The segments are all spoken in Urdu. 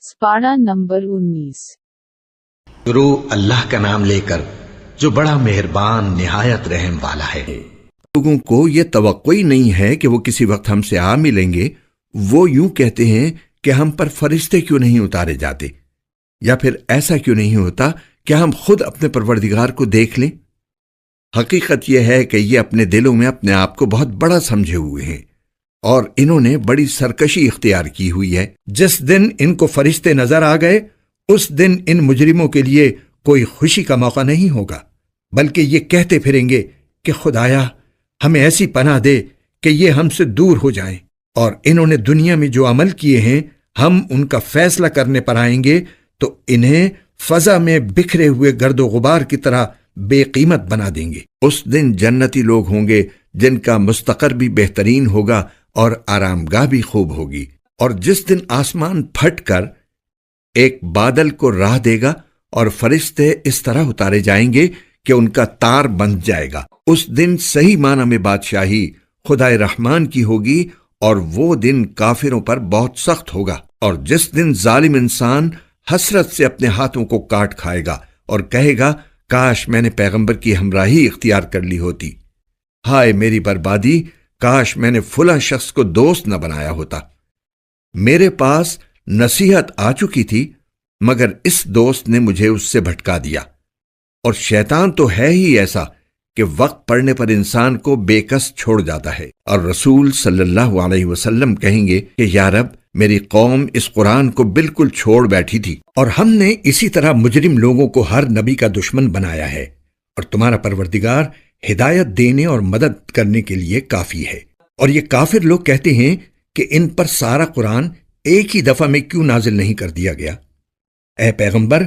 سپارہ نمبر 19۔ شروع اللہ کا نام لے کر جو بڑا مہربان نہایت رحم والا ہے۔ لوگوں کو یہ توقع ہی نہیں ہے کہ وہ کسی وقت ہم سے آ ملیں گے، وہ یوں کہتے ہیں کہ ہم پر فرشتے کیوں نہیں اتارے جاتے، یا پھر ایسا کیوں نہیں ہوتا کہ ہم خود اپنے پروردگار کو دیکھ لیں۔ حقیقت یہ ہے کہ یہ اپنے دلوں میں اپنے آپ کو بہت بڑا سمجھے ہوئے ہیں، اور انہوں نے بڑی سرکشی اختیار کی ہوئی ہے۔ جس دن ان کو فرشتے نظر آ گئے، اس دن ان مجرموں کے لیے کوئی خوشی کا موقع نہیں ہوگا، بلکہ یہ کہتے پھریں گے کہ خدایا ہمیں ایسی پناہ دے کہ یہ ہم سے دور ہو جائیں، اور انہوں نے دنیا میں جو عمل کیے ہیں ہم ان کا فیصلہ کرنے پر آئیں گے تو انہیں فضا میں بکھرے ہوئے گرد و غبار کی طرح بے قیمت بنا دیں گے۔ اس دن جنتی لوگ ہوں گے جن کا مستقر بھی بہترین ہوگا اور آرام گاہ بھی خوب ہوگی۔ اور جس دن آسمان پھٹ کر ایک بادل کو راہ دے گا اور فرشتے اس طرح اتارے جائیں گے کہ ان کا تار بند جائے گا، اس دن صحیح معنی میں بادشاہی خدائے رحمان کی ہوگی، اور وہ دن کافروں پر بہت سخت ہوگا۔ اور جس دن ظالم انسان حسرت سے اپنے ہاتھوں کو کاٹ کھائے گا اور کہے گا کاش میں نے پیغمبر کی ہمراہی اختیار کر لی ہوتی، ہائے میری بربادی، کاش میں نے فلاں شخص کو دوست نہ بنایا ہوتا، میرے پاس نصیحت آ چکی تھی مگر اس دوست نے مجھے اس سے بھٹکا دیا۔ اور شیطان تو ہے ہی ایسا کہ وقت پڑنے پر انسان کو بے کس چھوڑ جاتا ہے۔ اور رسول صلی اللہ علیہ وسلم کہیں گے کہ یا رب میری قوم اس قرآن کو بالکل چھوڑ بیٹھی تھی، اور ہم نے اسی طرح مجرم لوگوں کو ہر نبی کا دشمن بنایا ہے، اور تمہارا پروردگار ہدایت دینے اور مدد کرنے کے لیے کافی ہے۔ اور یہ کافر لوگ کہتے ہیں کہ ان پر سارا قرآن ایک ہی دفعہ میں کیوں نازل نہیں کر دیا گیا؟ اے پیغمبر،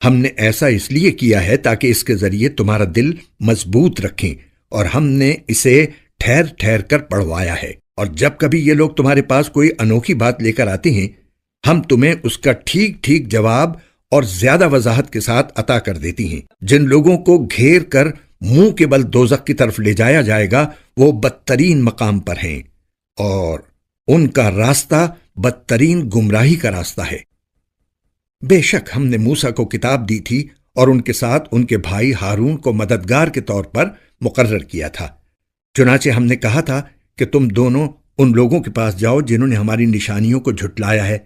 ہم نے ایسا اس لیے کیا ہے تاکہ اس کے ذریعے تمہارا دل مضبوط رکھیں، اور ہم نے اسے ٹھہر ٹھہر کر پڑھوایا ہے، اور جب کبھی یہ لوگ تمہارے پاس کوئی انوکھی بات لے کر آتے ہیں ہم تمہیں اس کا ٹھیک ٹھیک جواب اور زیادہ وضاحت کے ساتھ عطا کر دیتی ہیں۔ جن لوگوں کو گھیر کر منہ کے بل دوزخ کی طرف لے جایا جائے گا وہ بدترین مقام پر ہیں، اور ان کا راستہ بدترین گمراہی کا راستہ ہے۔ بے شک ہم نے موسیٰ کو کتاب دی تھی اور ان کے ساتھ ان کے بھائی ہارون کو مددگار کے طور پر مقرر کیا تھا۔ چنانچہ ہم نے کہا تھا کہ تم دونوں ان لوگوں کے پاس جاؤ جنہوں نے ہماری نشانیوں کو جھٹلایا ہے۔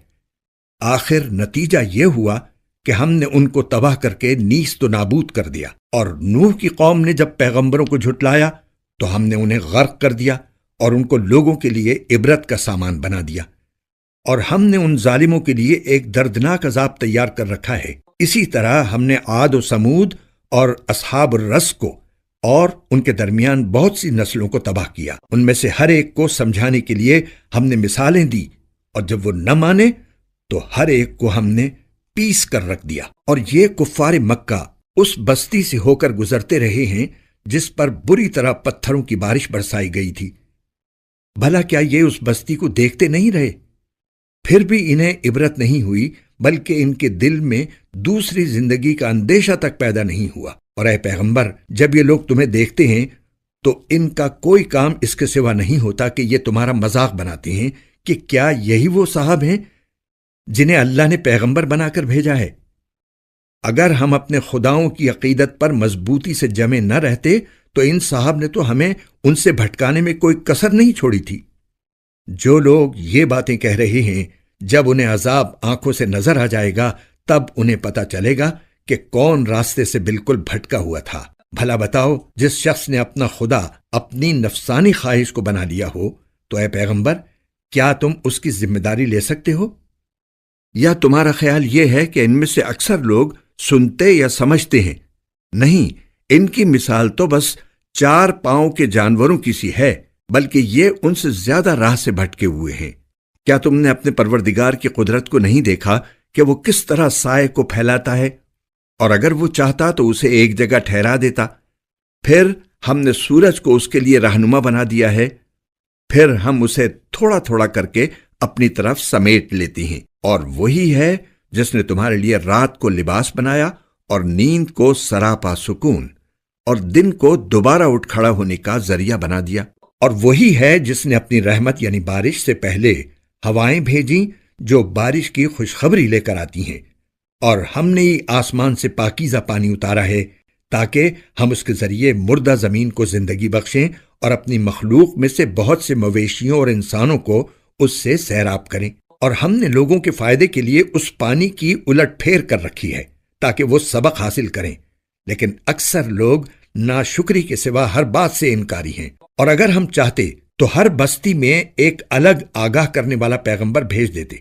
آخر نتیجہ یہ ہوا کہ ہم نے ان کو تباہ کر کے نیست و نابود کر دیا، اور نوح کی قوم نے جب پیغمبروں کو جھٹلایا تو ہم نے انہیں غرق کر دیا اور ان کو لوگوں کے لیے عبرت کا سامان بنا دیا، اور ہم نے ان ظالموں کے لیے ایک دردناک عذاب تیار کر رکھا ہے۔ اسی طرح ہم نے عاد و سمود اور اصحاب الرس کو اور ان کے درمیان بہت سی نسلوں کو تباہ کیا۔ ان میں سے ہر ایک کو سمجھانے کے لیے ہم نے مثالیں دی، اور جب وہ نہ مانے تو ہر ایک کو ہم نے پیس کر رکھ دیا۔ اور یہ کفار مکہ اس بستی سے ہو کر گزرتے رہے ہیں جس پر بری طرح پتھروں کی بارش برسائی گئی تھی، بھلا کیا یہ اس بستی کو دیکھتے نہیں رہے؟ پھر بھی انہیں عبرت نہیں ہوئی، بلکہ ان کے دل میں دوسری زندگی کا اندیشہ تک پیدا نہیں ہوا۔ اور اے پیغمبر، جب یہ لوگ تمہیں دیکھتے ہیں تو ان کا کوئی کام اس کے سوا نہیں ہوتا کہ یہ تمہارا مذاق بناتے ہیں کہ کیا یہی وہ صاحب ہیں جنہیں اللہ نے پیغمبر بنا کر بھیجا ہے؟ اگر ہم اپنے خداؤں کی عقیدت پر مضبوطی سے جمے نہ رہتے تو ان صاحب نے تو ہمیں ان سے بھٹکانے میں کوئی کسر نہیں چھوڑی تھی۔ جو لوگ یہ باتیں کہہ رہے ہیں، جب انہیں عذاب آنکھوں سے نظر آ جائے گا تب انہیں پتہ چلے گا کہ کون راستے سے بالکل بھٹکا ہوا تھا۔ بھلا بتاؤ، جس شخص نے اپنا خدا اپنی نفسانی خواہش کو بنا لیا ہو تو اے پیغمبر کیا تم اس کی ذمہ داری لے سکتے ہو؟ یا تمہارا خیال یہ ہے کہ ان میں سے اکثر لوگ سنتے یا سمجھتے ہیں؟ نہیں، ان کی مثال تو بس 4 پاؤں کے جانوروں کی سی ہے، بلکہ یہ ان سے زیادہ راہ سے بھٹکے ہوئے ہیں۔ کیا تم نے اپنے پروردگار کی قدرت کو نہیں دیکھا کہ وہ کس طرح سائے کو پھیلاتا ہے؟ اور اگر وہ چاہتا تو اسے ایک جگہ ٹھہرا دیتا۔ پھر ہم نے سورج کو اس کے لیے رہنما بنا دیا ہے، پھر ہم اسے تھوڑا تھوڑا کر کے اپنی طرف سمیٹ لیتے ہیں۔ اور وہی ہے جس نے تمہارے لیے رات کو لباس بنایا اور نیند کو سراپا سکون اور دن کو دوبارہ اٹھ کھڑا ہونے کا ذریعہ بنا دیا۔ اور وہی ہے جس نے اپنی رحمت یعنی بارش سے پہلے ہوائیں بھیجیں جو بارش کی خوشخبری لے کر آتی ہیں، اور ہم نے ہی آسمان سے پاکیزہ پانی اتارا ہے تاکہ ہم اس کے ذریعے مردہ زمین کو زندگی بخشیں اور اپنی مخلوق میں سے بہت سے مویشیوں اور انسانوں کو اس سے سیراب کریں۔ اور ہم نے لوگوں کے فائدے کے لیے اس پانی کی الٹ پھیر کر رکھی ہے تاکہ وہ سبق حاصل کریں، لیکن اکثر لوگ ناشکری کے سوا ہر بات سے انکاری ہیں۔ اور اگر ہم چاہتے تو ہر بستی میں ایک الگ آگاہ کرنے والا پیغمبر بھیج دیتے،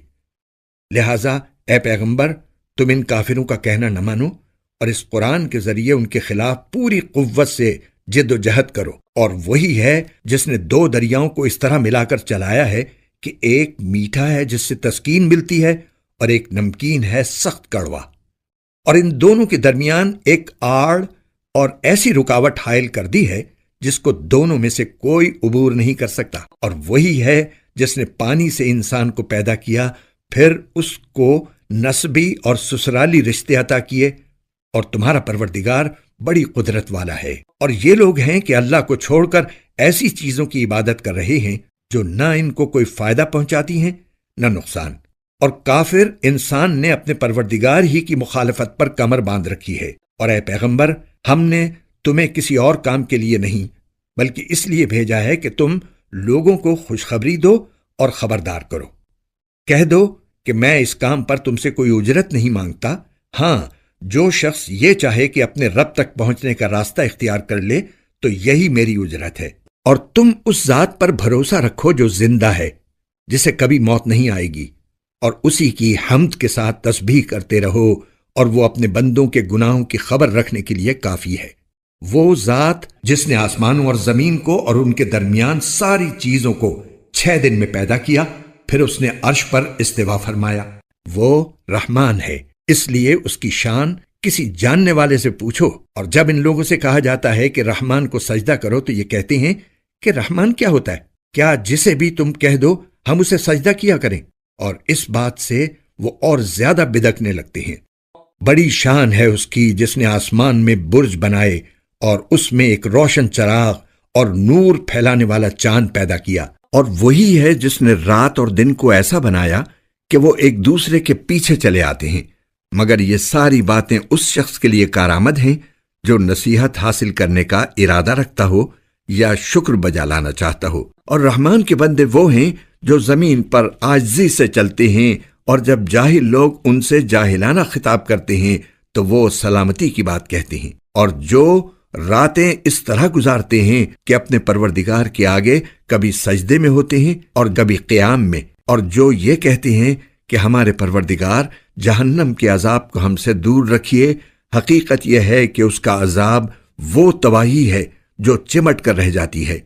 لہٰذا اے پیغمبر تم ان کافروں کا کہنا نہ مانو اور اس قرآن کے ذریعے ان کے خلاف پوری قوت سے جد و جہد کرو۔ اور وہی ہے جس نے دو دریاؤں کو اس طرح ملا کر چلایا ہے کہ ایک میٹھا ہے جس سے تسکین ملتی ہے اور ایک نمکین ہے سخت کڑوا، اور ان دونوں کے درمیان ایک آڑ اور ایسی رکاوٹ حائل کر دی ہے جس کو دونوں میں سے کوئی عبور نہیں کر سکتا۔ اور وہی ہے جس نے پانی سے انسان کو پیدا کیا، پھر اس کو نسبی اور سسرالی رشتے عطا کیے، اور تمہارا پروردگار بڑی قدرت والا ہے۔ اور یہ لوگ ہیں کہ اللہ کو چھوڑ کر ایسی چیزوں کی عبادت کر رہے ہیں جو نہ ان کو کوئی فائدہ پہنچاتی ہیں نہ نقصان۔ اور کافر انسان نے اپنے پروردگار ہی کی مخالفت پر کمر باندھ رکھی ہے۔ اور اے پیغمبر ہم نے تمہیں کسی اور کام کے لیے نہیں بلکہ اس لیے بھیجا ہے کہ تم لوگوں کو خوشخبری دو اور خبردار کرو۔ کہہ دو کہ میں اس کام پر تم سے کوئی اجرت نہیں مانگتا، ہاں جو شخص یہ چاہے کہ اپنے رب تک پہنچنے کا راستہ اختیار کر لے تو یہی میری اجرت ہے۔ اور تم اس ذات پر بھروسہ رکھو جو زندہ ہے، جسے کبھی موت نہیں آئے گی، اور اسی کی حمد کے ساتھ تسبیح کرتے رہو، اور وہ اپنے بندوں کے گناہوں کی خبر رکھنے کے لیے کافی ہے۔ وہ ذات جس نے آسمانوں اور زمین کو اور ان کے درمیان ساری چیزوں کو 6 دن میں پیدا کیا، پھر اس نے عرش پر استوا فرمایا۔ وہ رحمان ہے، اس لیے اس کی شان کسی جاننے والے سے پوچھو۔ اور جب ان لوگوں سے کہا جاتا ہے کہ رحمان کو سجدہ کرو تو یہ کہتے ہیں کہ رحمان کیا ہوتا ہے؟ کیا جسے بھی تم کہہ دو ہم اسے سجدہ کیا کریں؟ اور اس بات سے وہ اور زیادہ بدکنے لگتے ہیں۔ بڑی شان ہے اس کی جس نے آسمان میں برج بنائے اور اس میں ایک روشن چراغ اور نور پھیلانے والا چاند پیدا کیا، اور وہی ہے جس نے رات اور دن کو ایسا بنایا کہ وہ ایک دوسرے کے پیچھے چلے آتے ہیں، مگر یہ ساری باتیں اس شخص کے لیے کارآمد ہیں جو نصیحت حاصل کرنے کا ارادہ رکھتا ہو یا شکر بجا لانا چاہتا ہو۔ اور رحمان کے بندے وہ ہیں جو زمین پر عاجزی سے چلتے ہیں، اور جب جاہل لوگ ان سے جاہلانہ خطاب کرتے ہیں تو وہ سلامتی کی بات کہتے ہیں، اور جو راتیں اس طرح گزارتے ہیں کہ اپنے پروردگار کے آگے کبھی سجدے میں ہوتے ہیں اور کبھی قیام میں، اور جو یہ کہتے ہیں کہ ہمارے پروردگار جہنم کے عذاب کو ہم سے دور رکھیے، حقیقت یہ ہے کہ اس کا عذاب وہ تباہی ہے جو چمٹ کر رہ جاتی ہے۔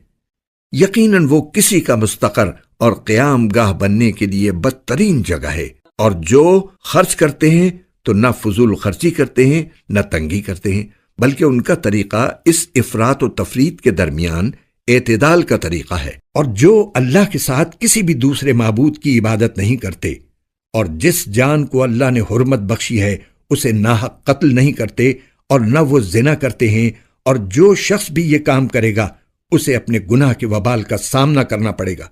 یقیناً وہ کسی کا مستقر اور قیام گاہ بننے کے لیے بدترین جگہ ہے۔ اور جو خرچ کرتے ہیں تو نہ فضول خرچی کرتے ہیں نہ تنگی کرتے ہیں، بلکہ ان کا طریقہ اس افراط و تفریط کے درمیان اعتدال کا طریقہ ہے۔ اور جو اللہ کے ساتھ کسی بھی دوسرے معبود کی عبادت نہیں کرتے، اور جس جان کو اللہ نے حرمت بخشی ہے اسے ناحق قتل نہیں کرتے، اور نہ وہ زنا کرتے ہیں، اور جو شخص بھی یہ کام کرے گا اسے اپنے گناہ کے وبال کا سامنا کرنا پڑے گا۔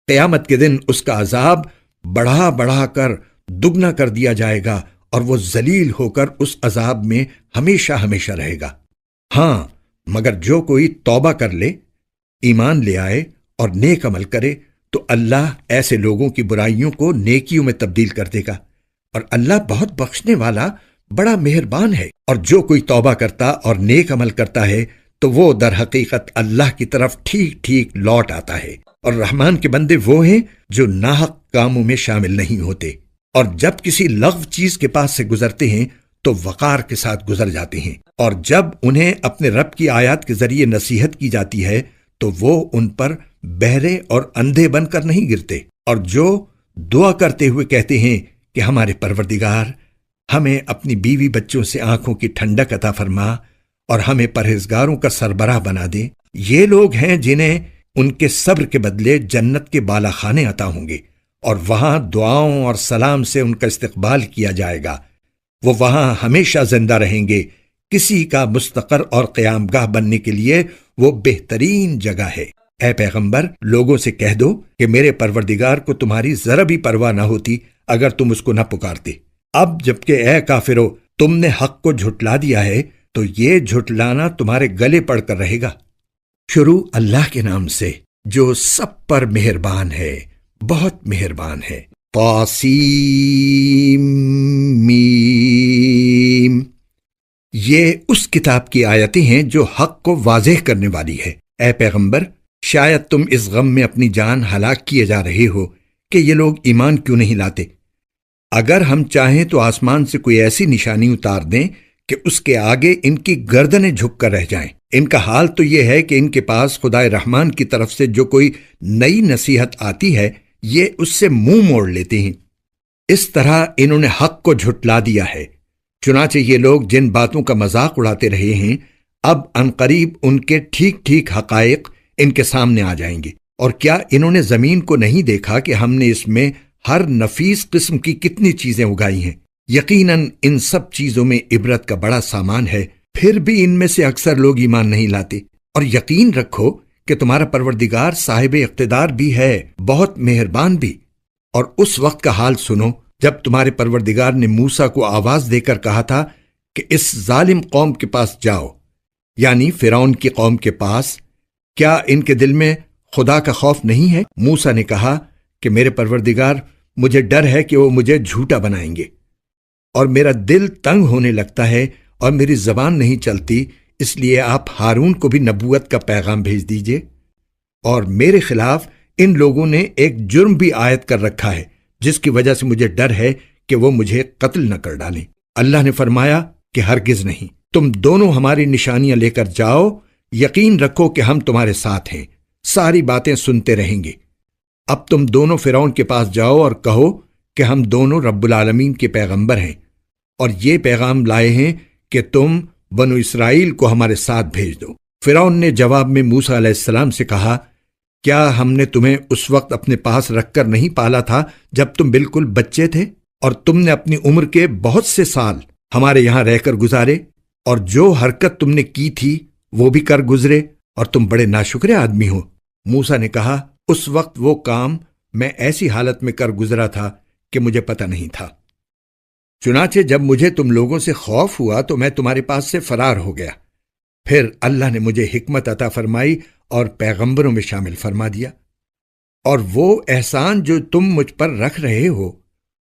قیامت کے دن اس کا عذاب بڑھا بڑھا کر دگنا کر دیا جائے گا، اور وہ ذلیل ہو کر اس عذاب میں ہمیشہ ہمیشہ رہے گا۔ ہاں مگر جو کوئی توبہ کر لے، ایمان لے آئے اور نیک عمل کرے تو اللہ ایسے لوگوں کی برائیوں کو نیکیوں میں تبدیل کر دے گا، اور اللہ بہت بخشنے والا بڑا مہربان ہے۔ اور جو کوئی توبہ کرتا اور نیک عمل کرتا ہے تو وہ در حقیقت اللہ کی طرف ٹھیک ٹھیک لوٹ آتا ہے۔ اور رحمان کے بندے وہ ہیں جو ناحق کاموں میں شامل نہیں ہوتے، اور جب کسی لغو چیز کے پاس سے گزرتے ہیں تو وقار کے ساتھ گزر جاتے ہیں، اور جب انہیں اپنے رب کی آیات کے ذریعے نصیحت کی جاتی ہے تو وہ ان پر بہرے اور اندھے بن کر نہیں گرتے۔ اور جو دعا کرتے ہوئے کہتے ہیں کہ ہمارے پروردگار ہمیں اپنی بیوی بچوں سے آنکھوں کی ٹھنڈک عطا فرما اور ہمیں پرہیزگاروں کا سربراہ بنا دے، یہ لوگ ہیں جنہیں ان کے صبر کے بدلے جنت کے بالا خانے عطا ہوں گے، اور وہاں دعاؤں اور سلام سے ان کا استقبال کیا جائے گا۔ وہ وہاں ہمیشہ زندہ رہیں گے۔ کسی کا مستقر اور قیام گاہ بننے کے لیے وہ بہترین جگہ ہے۔ اے پیغمبر لوگوں سے کہہ دو کہ میرے پروردگار کو تمہاری ذرا بھی پرواہ نہ ہوتی اگر تم اس کو نہ پکارتے۔ اب جبکہ اے کافرو تم نے حق کو جھٹلا دیا ہے تو یہ جھٹلانا تمہارے گلے پڑ کر رہے گا۔ شروع اللہ کے نام سے جو سب پر مہربان ہے، بہت مہربان ہے۔ طاسیم میم، یہ اس کتاب کی آیتیں ہیں جو حق کو واضح کرنے والی ہے۔ اے پیغمبر، شاید تم اس غم میں اپنی جان ہلاک کیے جا رہے ہو کہ یہ لوگ ایمان کیوں نہیں لاتے۔ اگر ہم چاہیں تو آسمان سے کوئی ایسی نشانی اتار دیں کہ اس کے آگے ان کی گردنیں جھک کر رہ جائیں۔ ان کا حال تو یہ ہے کہ ان کے پاس خدائے رحمان کی طرف سے جو کوئی نئی نصیحت آتی ہے یہ اس سے منہ موڑ لیتے ہیں۔ اس طرح انہوں نے حق کو جھٹلا دیا ہے۔ چنانچہ یہ لوگ جن باتوں کا مذاق اڑاتے رہے ہیں اب عنقریب ان کے ٹھیک ٹھیک حقائق ان کے سامنے آ جائیں گے۔ اور کیا انہوں نے زمین کو نہیں دیکھا کہ ہم نے اس میں ہر نفیس قسم کی کتنی چیزیں اگائی ہیں؟ یقیناً ان سب چیزوں میں عبرت کا بڑا سامان ہے، پھر بھی ان میں سے اکثر لوگ ایمان نہیں لاتے۔ اور یقین رکھو کہ تمہارا پروردگار صاحب اقتدار بھی ہے، بہت مہربان بھی۔ اور اس وقت کا حال سنو جب تمہارے پروردگار نے موسیٰ کو آواز دے کر کہا تھا کہ اس ظالم قوم کے پاس جاؤ، یعنی فرعون کی قوم کے پاس، کیا ان کے دل میں خدا کا خوف نہیں ہے؟ موسیٰ نے کہا کہ میرے پروردگار، مجھے ڈر ہے کہ وہ مجھے جھوٹا بنائیں گے، اور میرا دل تنگ ہونے لگتا ہے اور میری زبان نہیں چلتی، اس لیے آپ ہارون کو بھی نبوت کا پیغام بھیج دیجئے۔ اور میرے خلاف ان لوگوں نے ایک جرم بھی عائد کر رکھا ہے جس کی وجہ سے مجھے ڈر ہے کہ وہ مجھے قتل نہ کر ڈالیں۔ اللہ نے فرمایا کہ ہرگز نہیں، تم دونوں ہماری نشانیاں لے کر جاؤ، یقین رکھو کہ ہم تمہارے ساتھ ہیں، ساری باتیں سنتے رہیں گے۔ اب تم دونوں فرعون کے پاس جاؤ اور کہو کہ ہم دونوں رب العالمین کے پیغمبر ہیں اور یہ پیغام لائے ہیں کہ تم بنو اسرائیل کو ہمارے ساتھ بھیج دو۔ فرعون نے جواب میں موسیٰ علیہ السلام سے کہا، کیا ہم نے تمہیں اس وقت اپنے پاس رکھ کر نہیں پالا تھا جب تم بالکل بچے تھے؟ اور تم نے اپنی عمر کے بہت سے سال ہمارے یہاں رہ کر گزارے، اور جو حرکت تم نے کی تھی وہ بھی کر گزرے، اور تم بڑے ناشکرے آدمی ہو۔ موسیٰ نے کہا، اس وقت وہ کام میں ایسی حالت میں کر گزرا تھا کہ مجھے پتہ نہیں تھا۔ چنانچہ جب مجھے تم لوگوں سے خوف ہوا تو میں تمہارے پاس سے فرار ہو گیا، پھر اللہ نے مجھے حکمت عطا فرمائی اور پیغمبروں میں شامل فرما دیا۔ اور وہ احسان جو تم مجھ پر رکھ رہے ہو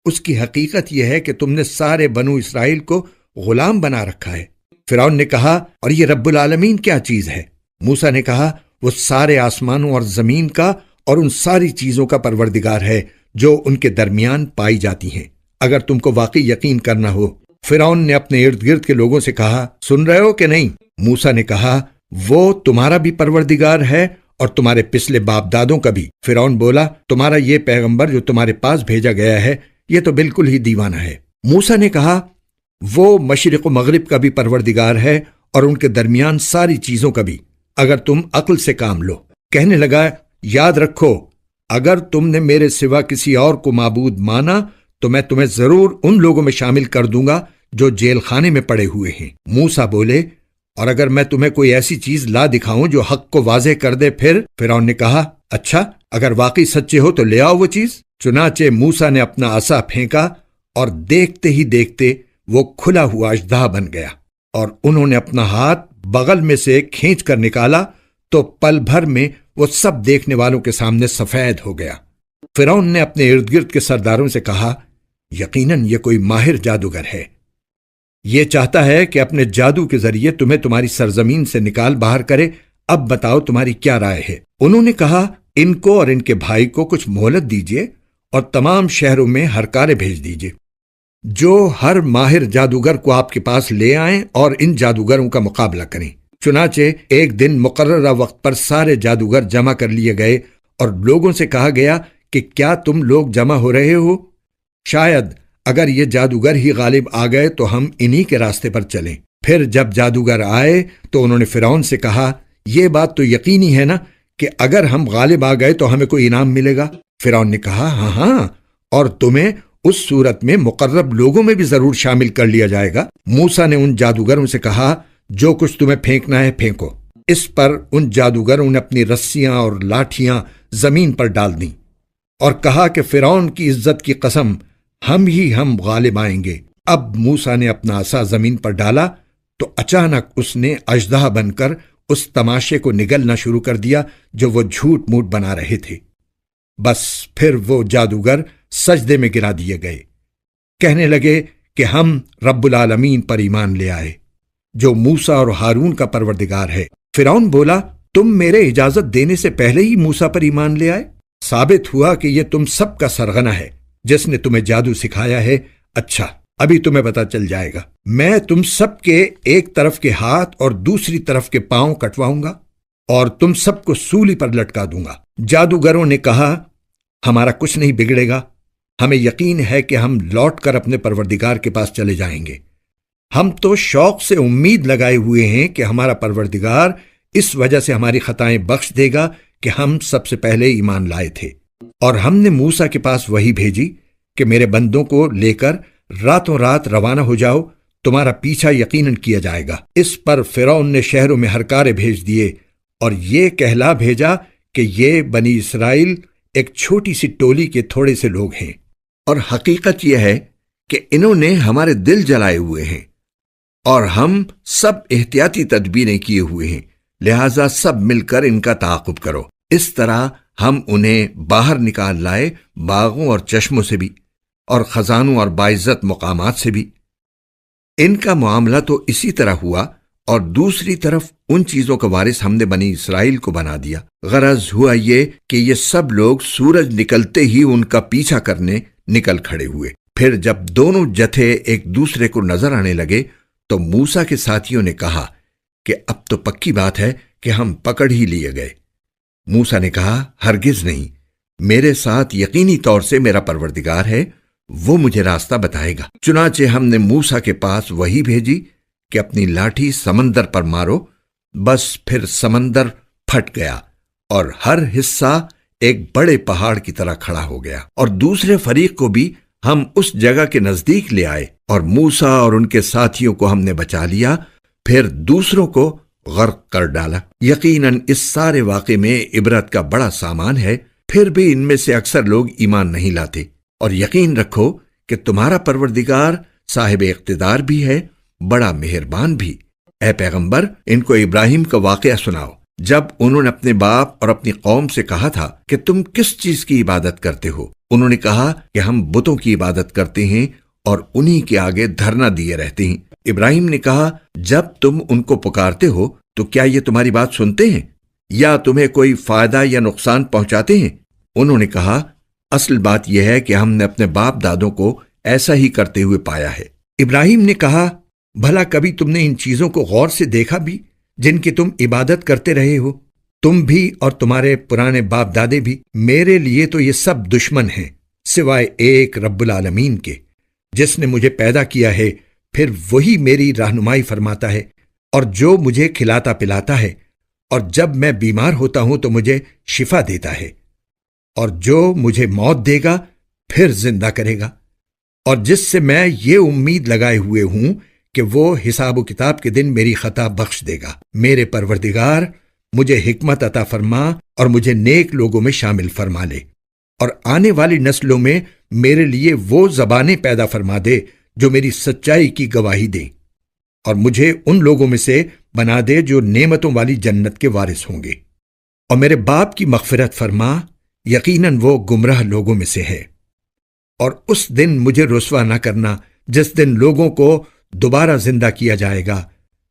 اس کی حقیقت یہ ہے کہ تم نے سارے بنو اسرائیل کو غلام بنا رکھا ہے۔ فرعون نے کہا، اور یہ رب العالمین کیا چیز ہے؟ موسیٰ نے کہا، وہ سارے آسمانوں اور زمین کا اور ان ساری چیزوں کا پروردگار ہے جو ان کے درمیان پائی جاتی ہیں، اگر تم کو واقعی یقین کرنا ہو۔ فرعون نے اپنے ارد گرد کے لوگوں سے کہا، سن رہے ہو کہ نہیں؟ موسیٰ نے کہا، وہ تمہارا بھی پروردگار ہے اور تمہارے پچھلے باپ دادوں کا بھی۔ فرعون بولا، تمہارا یہ پیغمبر جو تمہارے پاس بھیجا گیا ہے یہ تو بالکل ہی دیوانہ ہے۔ موسیٰ نے کہا، وہ مشرق و مغرب کا بھی پروردگار ہے اور ان کے درمیان ساری چیزوں کا بھی، اگر تم عقل سے کام لو۔ کہنے لگا، یاد رکھو اگر تم نے میرے سوا کسی اور کو معبود مانا تو میں تمہیں ضرور ان لوگوں میں شامل کر دوں گا جو جیل خانے میں پڑے ہوئے ہیں۔ موسیٰ بولے، اور اگر میں تمہیں کوئی ایسی چیز لا دکھاؤں جو حق کو واضح کر دے پھر؟ فرعون نے کہا، اچھا اگر واقعی سچے ہو تو لے آؤ وہ چیز۔ چنانچہ موسیٰ نے اپنا عصا پھینکا اور دیکھتے ہی دیکھتے وہ کھلا ہوا اژدہا بن گیا، اور انہوں نے اپنا ہاتھ بغل میں سے کھینچ کر نکالا تو پل بھر میں وہ سب دیکھنے والوں کے سامنے سفید ہو گیا۔ فرعون نے اپنے ارد گرد کے سرداروں سے کہا، یقیناً یہ کوئی ماہر جادوگر ہے، یہ چاہتا ہے کہ اپنے جادو کے ذریعے تمہیں تمہاری سرزمین سے نکال باہر کرے۔ اب بتاؤ تمہاری کیا رائے ہے؟ انہوں نے کہا، ان کو اور ان کے بھائی کو کچھ مہلت دیجیے اور تمام شہروں میں ہرکارے بھیج دیجیے جو ہر ماہر جادوگر کو آپ کے پاس لے آئیں اور ان جادوگروں کا مقابلہ کریں۔ چنانچہ ایک دن مقررہ وقت پر سارے جادوگر جمع کر لیے گئے اور لوگوں سے کہا گیا کہ کیا تم لوگ جمع ہو رہے ہو؟ شاید اگر یہ جادوگر ہی غالب آ گئے تو ہم انہی کے راستے پر چلیں۔ پھر جب جادوگر آئے تو انہوں نے فرعون سے کہا، یہ بات تو یقینی ہے نا کہ اگر ہم غالب آ گئے تو ہمیں کوئی انعام ملے گا؟ فرعون نے کہا، ہاں ہاں، اور تمہیں اس صورت میں مقرب لوگوں میں بھی ضرور شامل کر لیا جائے گا۔ موسیٰ نے ان جادوگروں سے کہا، جو کچھ تمہیں پھینکنا ہے پھینکو۔ اس پر ان جادوگروں نے اپنی رسیاں اور لاٹھیاں زمین پر ڈال دیں اور کہا کہ فرعون کی عزت کی قسم، ہم غالب آئیں گے۔ اب موسیٰ نے اپنا عصا زمین پر ڈالا تو اچانک اس نے اژدہا بن کر اس تماشے کو نگلنا شروع کر دیا جو وہ جھوٹ موٹ بنا رہے تھے۔ بس پھر وہ جادوگر سجدے میں گرا دیے گئے، کہنے لگے کہ ہم رب العالمین پر ایمان لے آئے جو موسیٰ اور ہارون کا پروردگار ہے۔ فرعون بولا، تم میرے اجازت دینے سے پہلے ہی موسیٰ پر ایمان لے آئے؟ ثابت ہوا کہ یہ تم سب کا سرغنہ ہے جس نے تمہیں جادو سکھایا ہے۔ اچھا، ابھی تمہیں پتہ چل جائے گا۔ میں تم سب کے ایک طرف کے ہاتھ اور دوسری طرف کے پاؤں کٹواؤں گا اور تم سب کو سولی پر لٹکا دوں گا۔ جادوگروں نے کہا، ہمارا کچھ نہیں بگڑے گا، ہمیں یقین ہے کہ ہم لوٹ کر اپنے پروردگار کے پاس چلے جائیں گے۔ ہم تو شوق سے امید لگائے ہوئے ہیں کہ ہمارا پروردگار اس وجہ سے ہماری خطائیں بخش دے گا کہ ہم سب سے پہلے ایمان لائے تھے، اور ہم نے موسیٰ کے پاس وحی بھیجی کہ میرے بندوں کو لے کر راتوں رات روانہ ہو جاؤ، تمہارا پیچھا یقیناً کیا جائے گا۔ اس پر فرعون نے شہروں میں ہرکارے بھیج دیے اور یہ کہلا بھیجا کہ یہ بنی اسرائیل ایک چھوٹی سی ٹولی کے تھوڑے سے لوگ ہیں، اور حقیقت یہ ہے کہ انہوں نے ہمارے دل جلائے ہوئے ہیں اور ہم سب احتیاطی تدبیریں کیے ہوئے ہیں، لہٰذا سب مل کر ان کا تعاقب کرو۔ اس طرح ہم انہیں باہر نکال لائے، باغوں اور چشموں سے بھی اور خزانوں اور باعزت مقامات سے بھی۔ ان کا معاملہ تو اسی طرح ہوا، اور دوسری طرف ان چیزوں کا وارث ہم نے بنی اسرائیل کو بنا دیا۔ غرض ہوا یہ کہ یہ سب لوگ سورج نکلتے ہی ان کا پیچھا کرنے نکل کھڑے ہوئے۔ پھر جب دونوں جتھے ایک دوسرے کو نظر آنے لگے تو موسیٰ کے ساتھیوں نے کہا کہ اب تو پکی بات ہے کہ ہم پکڑ ہی لیے گئے۔ موسیٰ نے کہا، ہرگز نہیں، میرے ساتھ یقینی طور سے میرا پروردگار ہے، وہ مجھے راستہ بتائے گا۔ چنانچہ ہم نے موسیٰ کے پاس وحی بھیجی کہ اپنی لاٹھی سمندر پر مارو، بس پھر سمندر پھٹ گیا اور ہر حصہ ایک بڑے پہاڑ کی طرح کھڑا ہو گیا، اور دوسرے فریق کو بھی ہم اس جگہ کے نزدیک لے آئے اور موسیٰ اور ان کے ساتھیوں کو ہم نے بچا لیا، پھر دوسروں کو غرق کر ڈالا۔ یقیناً اس سارے واقعے میں عبرت کا بڑا سامان ہے، پھر بھی ان میں سے اکثر لوگ ایمان نہیں لاتے۔ اور یقین رکھو کہ تمہارا پروردگار صاحب اقتدار بھی ہے، بڑا مہربان بھی۔ اے پیغمبر، ان کو ابراہیم کا واقعہ سناؤ جب انہوں نے اپنے باپ اور اپنی قوم سے کہا تھا کہ تم کس چیز کی عبادت کرتے ہو؟ انہوں نے کہا کہ ہم بتوں کی عبادت کرتے ہیں اور انہی کے آگے دھرنا دیے رہتے ہیں۔ ابراہیم نے کہا، جب تم ان کو پکارتے ہو تو کیا یہ تمہاری بات سنتے ہیں یا تمہیں کوئی فائدہ یا نقصان پہنچاتے ہیں؟ انہوں نے کہا، اصل بات یہ ہے کہ ہم نے اپنے باپ دادوں کو ایسا ہی کرتے ہوئے پایا ہے۔ ابراہیم نے کہا، بھلا کبھی تم نے ان چیزوں کو غور سے دیکھا بھی جن کی تم عبادت کرتے رہے ہو؟ تم بھی اور تمہارے پرانے باپ دادے بھی۔ میرے لیے تو یہ سب دشمن ہیں سوائے ایک رب العالمین کے، جس نے مجھے پیدا کیا ہے، پھر وہی میری رہنمائی فرماتا ہے اور جو مجھے کھلاتا پلاتا ہے، اور جب میں بیمار ہوتا ہوں تو مجھے شفا دیتا ہے، اور جو مجھے موت دے گا پھر زندہ کرے گا، اور جس سے میں یہ امید لگائے ہوئے ہوں کہ وہ حساب و کتاب کے دن میری خطا بخش دے گا۔ میرے پروردگار مجھے حکمت عطا فرما اور مجھے نیک لوگوں میں شامل فرما لے، اور آنے والی نسلوں میں میرے لیے وہ زبانیں پیدا فرما دے جو میری سچائی کی گواہی دیں، اور مجھے ان لوگوں میں سے بنا دے جو نعمتوں والی جنت کے وارث ہوں گے، اور میرے باپ کی مغفرت فرما، یقیناً وہ گمراہ لوگوں میں سے ہے۔ اور اس دن مجھے رسوا نہ کرنا جس دن لوگوں کو دوبارہ زندہ کیا جائے گا،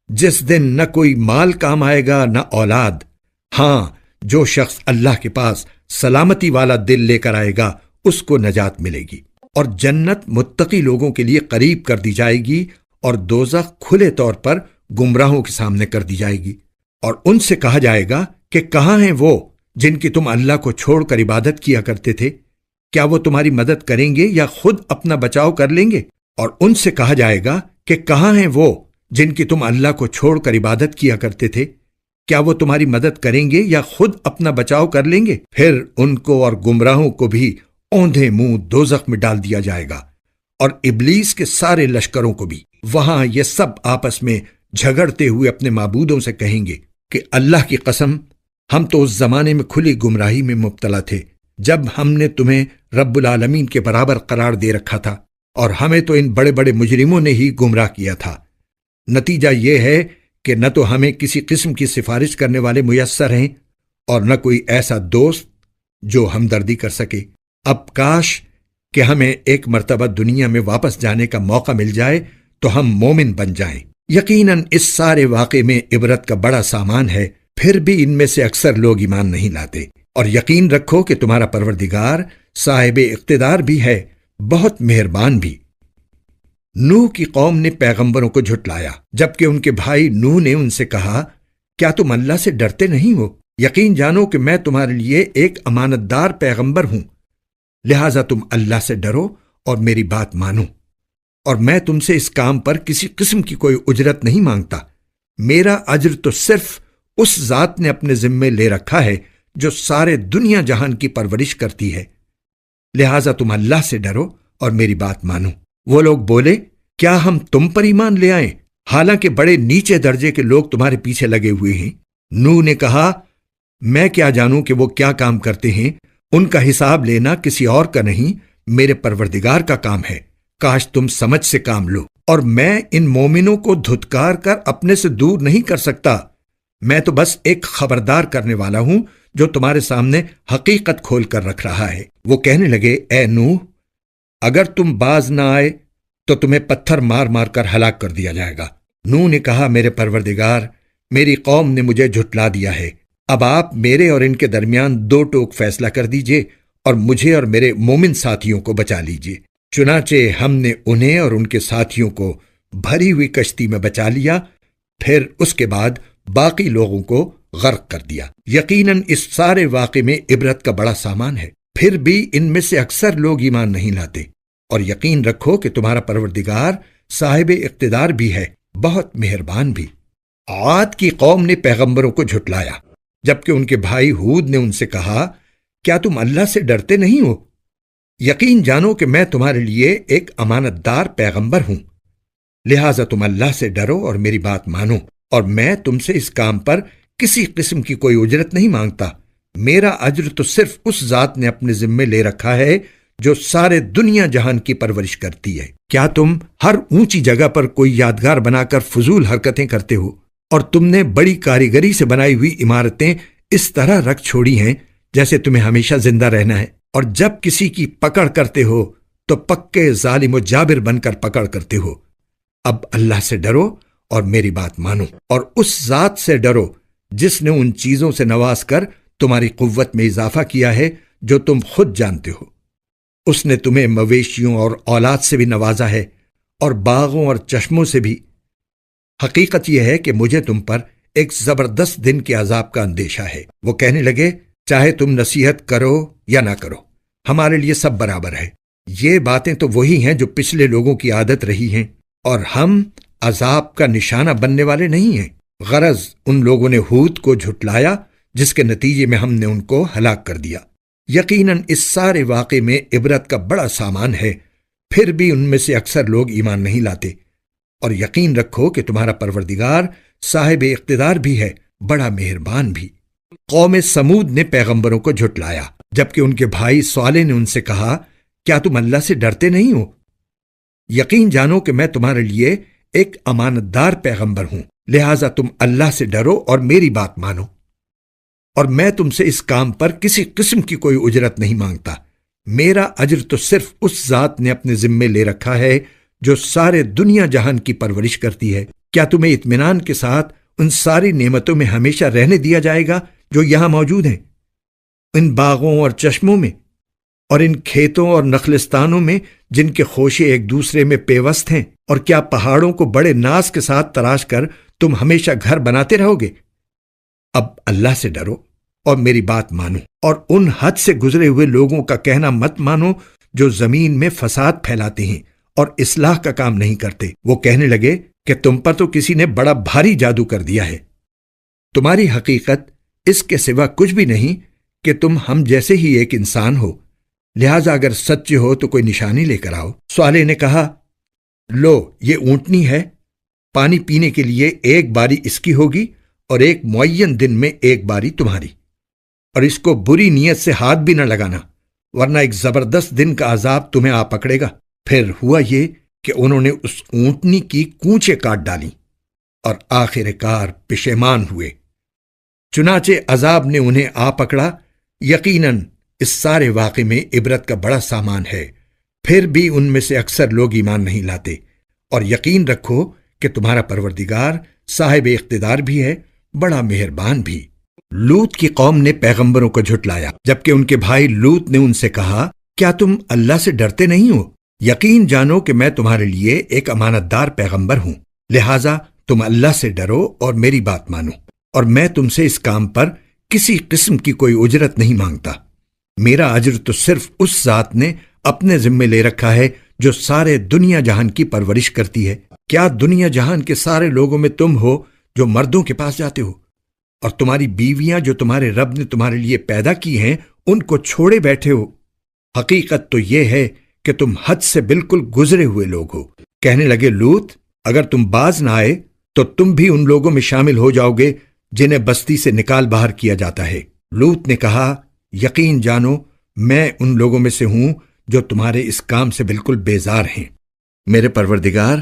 جس دن نہ کوئی مال کام آئے گا نہ اولاد۔ ہاں، جو شخص اللہ کے پاس سلامتی والا دل لے کر آئے گا اس کو نجات ملے گی، اور جنت متقی لوگوں کے لیے قریب کر دی جائے گی، اور دوزخ کھلے طور پر گمراہوں کے سامنے کر دی جائے گی، اور ان سے کہا جائے گا کہ کہاں ہیں وہ جن کی تم اللہ کو چھوڑ کر عبادت کیا کرتے تھے؟ کیا وہ تمہاری مدد کریں گے یا خود اپنا بچاؤ کر لیں گے؟ اور ان سے کہا جائے گا کہ کہاں ہیں وہ جن کی تم اللہ کو چھوڑ کر عبادت کیا کرتے تھے؟ کیا وہ تمہاری مدد کریں گے یا خود اپنا بچاؤ کر لیں گے؟ پھر ان کو اور گمراہوں کو بھی اوندھے منہ دوزخ میں ڈال دیا جائے گا، اور ابلیس کے سارے لشکروں کو بھی۔ وہاں یہ سب آپس میں جھگڑتے ہوئے اپنے معبودوں سے کہیں گے کہ اللہ کی قسم، ہم تو اس زمانے میں کھلی گمراہی میں مبتلا تھے جب ہم نے تمہیں رب العالمین کے برابر قرار دے رکھا تھا، اور ہمیں تو ان بڑے بڑے مجرموں نے ہی گمراہ کیا تھا۔ نتیجہ یہ ہے کہ نہ تو ہمیں کسی قسم کی سفارش کرنے والے میسر ہیں اور نہ کوئی ایسا دوست جو ہمدردی کر سکے۔ اب کاش کہ ہمیں ایک مرتبہ دنیا میں واپس جانے کا موقع مل جائے تو ہم مومن بن جائیں۔ یقیناً اس سارے واقعے میں عبرت کا بڑا سامان ہے، پھر بھی ان میں سے اکثر لوگ ایمان نہیں لاتے۔ اور یقین رکھو کہ تمہارا پروردگار صاحب اقتدار بھی ہے، بہت مہربان بھی۔ نوح کی قوم نے پیغمبروں کو جھٹلایا، جبکہ ان کے بھائی نوح نے ان سے کہا، کیا تم اللہ سے ڈرتے نہیں ہو؟ یقین جانو کہ میں تمہارے لیے ایک امانت دار پیغمبر ہوں، لہذا تم اللہ سے ڈرو اور میری بات مانو، اور میں تم سے اس کام پر کسی قسم کی کوئی اجرت نہیں مانگتا۔ میرا اجر تو صرف اس ذات نے اپنے ذمے لے رکھا ہے جو سارے دنیا جہان کی پرورش کرتی ہے، لہذا تم اللہ سے ڈرو اور میری بات مانو۔ وہ لوگ بولے، کیا ہم تم پر ایمان لے آئیں حالانکہ بڑے نیچے درجے کے لوگ تمہارے پیچھے لگے ہوئے ہیں؟ نوح نے کہا، میں کیا جانوں کہ وہ کیا کام کرتے ہیں، ان کا حساب لینا کسی اور کا نہیں، میرے پروردگار کا کام ہے۔ کاش تم سمجھ سے کام لو، اور میں ان مومنوں کو دھتکار کر اپنے سے دور نہیں کر سکتا۔ میں تو بس ایک خبردار کرنے والا ہوں جو تمہارے سامنے حقیقت کھول کر رکھ رہا ہے۔ وہ کہنے لگے، اے نوح، اگر تم باز نہ آئے تو تمہیں پتھر مار مار کر ہلاک کر دیا جائے گا۔ نوح نے کہا، میرے پروردگار، میری قوم نے مجھے جھٹلا دیا ہے، اب آپ میرے اور ان کے درمیان دو ٹوک فیصلہ کر دیجئے اور مجھے اور میرے مومن ساتھیوں کو بچا لیجئے۔ چنانچہ ہم نے انہیں اور ان کے ساتھیوں کو بھری ہوئی کشتی میں بچا لیا، پھر اس کے بعد باقی لوگوں کو غرق کر دیا۔ یقیناً اس سارے واقعے میں عبرت کا بڑا سامان ہے، پھر بھی ان میں سے اکثر لوگ ایمان نہیں لاتے۔ اور یقین رکھو کہ تمہارا پروردگار صاحب اقتدار بھی ہے، بہت مہربان بھی۔ عاد کی قوم نے پیغمبروں کو جھٹلایا، جبکہ ان کے بھائی ہود نے ان سے کہا، کیا تم اللہ سے ڈرتے نہیں ہو؟ یقین جانو کہ میں تمہارے لیے ایک امانت دار پیغمبر ہوں، لہذا تم اللہ سے ڈرو اور میری بات مانو، اور میں تم سے اس کام پر کسی قسم کی کوئی اجرت نہیں مانگتا۔ میرا اجر تو صرف اس ذات نے اپنے ذمے لے رکھا ہے جو سارے دنیا جہان کی پرورش کرتی ہے۔ کیا تم ہر اونچی جگہ پر کوئی یادگار بنا کر فضول حرکتیں کرتے ہو، اور تم نے بڑی کاریگری سے بنائی ہوئی عمارتیں اس طرح رکھ چھوڑی ہیں جیسے تمہیں ہمیشہ زندہ رہنا ہے، اور جب کسی کی پکڑ کرتے ہو تو پکے ظالم و جابر بن کر پکڑ کرتے ہو۔ اب اللہ سے ڈرو اور میری بات مانو، اور اس ذات سے ڈرو جس نے ان چیزوں سے نواز کر تمہاری قوت میں اضافہ کیا ہے جو تم خود جانتے ہو۔ اس نے تمہیں مویشیوں اور اولاد سے بھی نوازا ہے، اور باغوں اور چشموں سے بھی۔ حقیقت یہ ہے کہ مجھے تم پر ایک زبردست دن کے عذاب کا اندیشہ ہے۔ وہ کہنے لگے، چاہے تم نصیحت کرو یا نہ کرو، ہمارے لیے سب برابر ہے۔ یہ باتیں تو وہی ہیں جو پچھلے لوگوں کی عادت رہی ہیں، اور ہم عذاب کا نشانہ بننے والے نہیں ہیں۔ غرض ان لوگوں نے ہود کو جھٹلایا، جس کے نتیجے میں ہم نے ان کو ہلاک کر دیا۔ یقیناً اس سارے واقعے میں عبرت کا بڑا سامان ہے، پھر بھی ان میں سے اکثر لوگ ایمان نہیں لاتے۔ اور یقین رکھو کہ تمہارا پروردگار صاحب اقتدار بھی ہے، بڑا مہربان بھی۔ قوم سمود نے پیغمبروں کو جھٹلایا، جبکہ ان کے بھائی صالح نے ان سے کہا، کیا تم اللہ سے ڈرتے نہیں ہو؟ یقین جانو کہ میں تمہارے لیے ایک امانت دار پیغمبر ہوں، لہذا تم اللہ سے ڈرو اور میری بات مانو، اور میں تم سے اس کام پر کسی قسم کی کوئی اجرت نہیں مانگتا۔ میرا اجر تو صرف اس ذات نے اپنے ذمے لے رکھا ہے جو سارے دنیا جہان کی پرورش کرتی ہے۔ کیا تمہیں اطمینان کے ساتھ ان ساری نعمتوں میں ہمیشہ رہنے دیا جائے گا جو یہاں موجود ہیں، ان باغوں اور چشموں میں، اور ان کھیتوں اور نخلستانوں میں جن کے خوشے ایک دوسرے میں پیوست ہیں؟ اور کیا پہاڑوں کو بڑے ناز کے ساتھ تراش کر تم ہمیشہ گھر بناتے رہو گے؟ اب اللہ سے ڈرو اور میری بات مانو، اور ان حد سے گزرے ہوئے لوگوں کا کہنا مت مانو جو زمین میں فساد پھیلاتے ہیں اور اصلاح کا کام نہیں کرتے۔ وہ کہنے لگے کہ تم پر تو کسی نے بڑا بھاری جادو کر دیا ہے۔ تمہاری حقیقت اس کے سوا کچھ بھی نہیں کہ تم ہم جیسے ہی ایک انسان ہو، لہذا اگر سچے ہو تو کوئی نشانی لے کر آؤ۔ صالح نے کہا، لو یہ اونٹنی ہے، پانی پینے کے لیے ایک باری اس کی ہوگی اور ایک معین دن میں ایک باری تمہاری، اور اس کو بری نیت سے ہاتھ بھی نہ لگانا، ورنہ ایک زبردست دن کا عذاب تمہیں آ پکڑے گا۔ پھر ہوا یہ کہ انہوں نے اس اونٹنی کی کونچیں کاٹ ڈالیں اور آخر کار پشیمان ہوئے۔ چنانچہ عذاب نے انہیں آ پکڑا۔ یقیناً اس سارے واقعے میں عبرت کا بڑا سامان ہے، پھر بھی ان میں سے اکثر لوگ ایمان نہیں لاتے۔ اور یقین رکھو کہ تمہارا پروردگار صاحب اقتدار بھی ہے، بڑا مہربان بھی۔ لوط کی قوم نے پیغمبروں کو جھٹلایا، جبکہ ان کے بھائی لوط نے ان سے کہا، کیا تم اللہ سے ڈرتے نہیں ہو؟ یقین جانو کہ میں تمہارے لیے ایک امانت دار پیغمبر ہوں، لہٰذا تم اللہ سے ڈرو اور میری بات مانو، اور میں تم سے اس کام پر کسی قسم کی کوئی اجرت نہیں مانگتا۔ میرا اجر تو صرف اس ذات نے اپنے ذمے لے رکھا ہے جو سارے دنیا جہان کی پرورش کرتی ہے۔ کیا دنیا جہان کے سارے لوگوں میں تم ہو جو مردوں کے پاس جاتے ہو، اور تمہاری بیویاں جو تمہارے رب نے تمہارے لیے پیدا کی ہیں ان کو چھوڑے بیٹھے ہو؟ حقیقت تو یہ ہے کہ تم حد سے بالکل گزرے ہوئے لوگ ہو۔ کہنے لگے لوط، اگر تم باز نہ آئے تو تم بھی ان لوگوں میں شامل ہو جاؤ گے جنہیں بستی سے نکال باہر کیا جاتا ہے۔ لوط نے کہا، یقین جانو میں ان لوگوں میں سے ہوں جو تمہارے اس کام سے بالکل بیزار ہیں۔ میرے پروردگار،